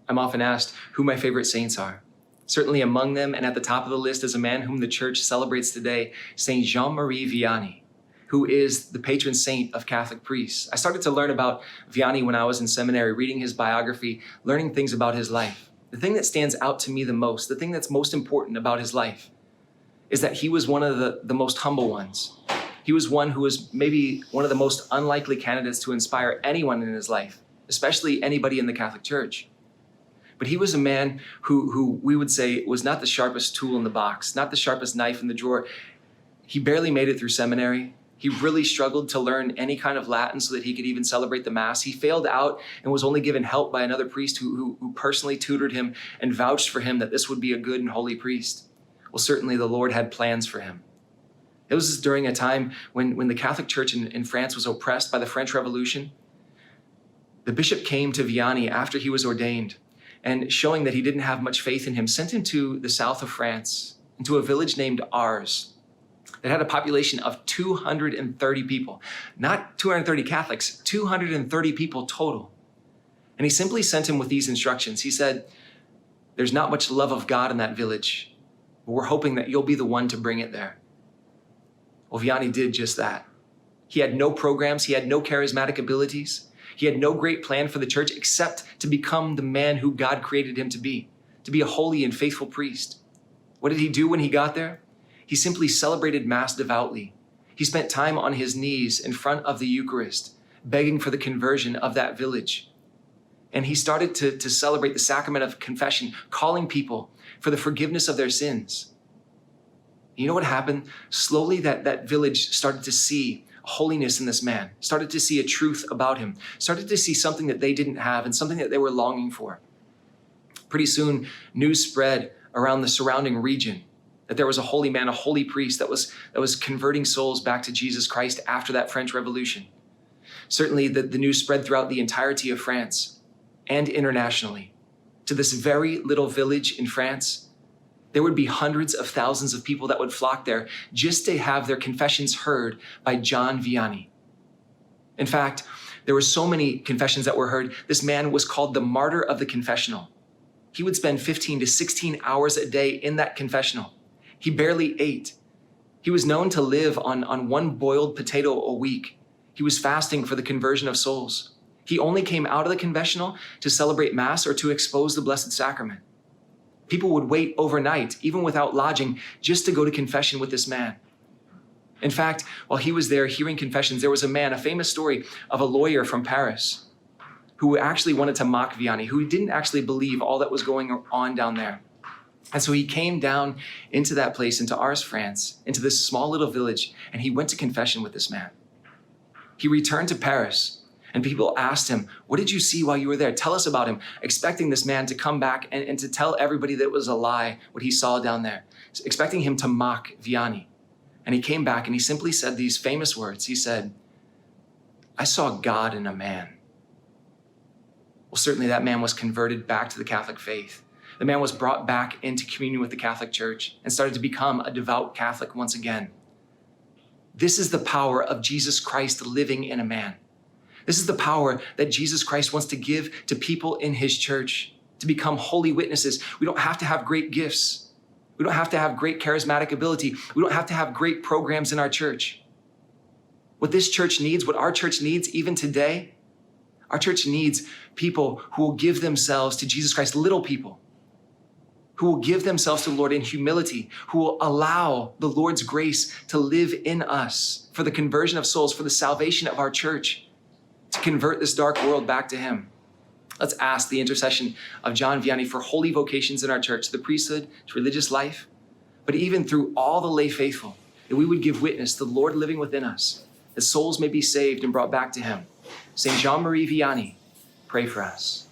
I'm often asked who my favorite saints are. Certainly among them and at the top of the list is a man whom the church celebrates today, Saint Jean-Marie Vianney, who is the patron saint of Catholic priests. I started to learn about Vianney when I was in seminary, reading his biography, learning things about his life. The thing that stands out to me the most, the thing that's most important about his life, is that he was one of the most humble ones. He was one who was maybe one of the most unlikely candidates to inspire anyone in his life, especially anybody in the Catholic Church. But he was a man who we would say was not the sharpest tool in the box, not the sharpest knife in the drawer. He barely made it through seminary. He really struggled to learn any kind of Latin so that he could even celebrate the Mass. He failed out and was only given help by another priest who personally tutored him and vouched for him that this would be a good and holy priest. Well, certainly the Lord had plans for him. It was during a time when the Catholic Church in France was oppressed by the French Revolution. The bishop came to Vianney after he was ordained, and showing that he didn't have much faith in him, sent him to the south of France, into a village named Ars that had a population of 230 people. Not 230 Catholics, 230 people total. And he simply sent him with these instructions. He said, "There's not much love of God in that village, but we're hoping that you'll be the one to bring it there." Well, Vianney did just that. He had no programs, he had no charismatic abilities. He had no great plan for the church except to become the man who God created him to be a holy and faithful priest. What did he do when he got there? He simply celebrated Mass devoutly. He spent time on his knees in front of the Eucharist, begging for the conversion of that village. And he started to celebrate the sacrament of confession, calling people for the forgiveness of their sins. You know what happened? Slowly that village started to see holiness in this man, started to see a truth about him, started to see something that they didn't have and something that they were longing for. Pretty soon, news spread around the surrounding region that there was a holy man, a holy priest that was converting souls back to Jesus Christ after that French Revolution. Certainly, the news spread throughout the entirety of France and internationally. To this very little village in France, there would be hundreds of thousands of people that would flock there just to have their confessions heard by John Vianney. In fact, there were so many confessions that were heard, this man was called the martyr of the confessional. He would spend 15 to 16 hours a day in that confessional. He barely ate. He was known to live on one boiled potato a week. He was fasting for the conversion of souls. He only came out of the confessional to celebrate Mass or to expose the Blessed Sacrament. People would wait overnight, even without lodging, just to go to confession with this man. In fact, while he was there hearing confessions, there was a famous story of a lawyer from Paris who actually wanted to mock Vianney, who didn't actually believe all that was going on down there. And so he came down into that place, into Ars, France, into this small little village, and he went to confession with this man. He returned to Paris, and people asked him, "What did you see while you were there? Tell us about him," expecting this man to come back and to tell everybody that it was a lie, what he saw down there, expecting him to mock Vianney. And he came back and he simply said these famous words. He said, "I saw God in a man." Well, certainly that man was converted back to the Catholic faith. The man was brought back into communion with the Catholic Church and started to become a devout Catholic once again. This is the power of Jesus Christ living in a man. This is the power that Jesus Christ wants to give to people in his church to become holy witnesses. We don't have to have great gifts. We don't have to have great charismatic ability. We don't have to have great programs in our church. What this church needs, what our church needs even today, our church needs people who will give themselves to Jesus Christ, little people, who will give themselves to the Lord in humility, who will allow the Lord's grace to live in us for the conversion of souls, for the salvation of our church, to convert this dark world back to him. Let's ask the intercession of John Vianney for holy vocations in our church, the priesthood, to religious life, but even through all the lay faithful, that we would give witness to the Lord living within us, that souls may be saved and brought back to him. Saint Jean-Marie Vianney, pray for us.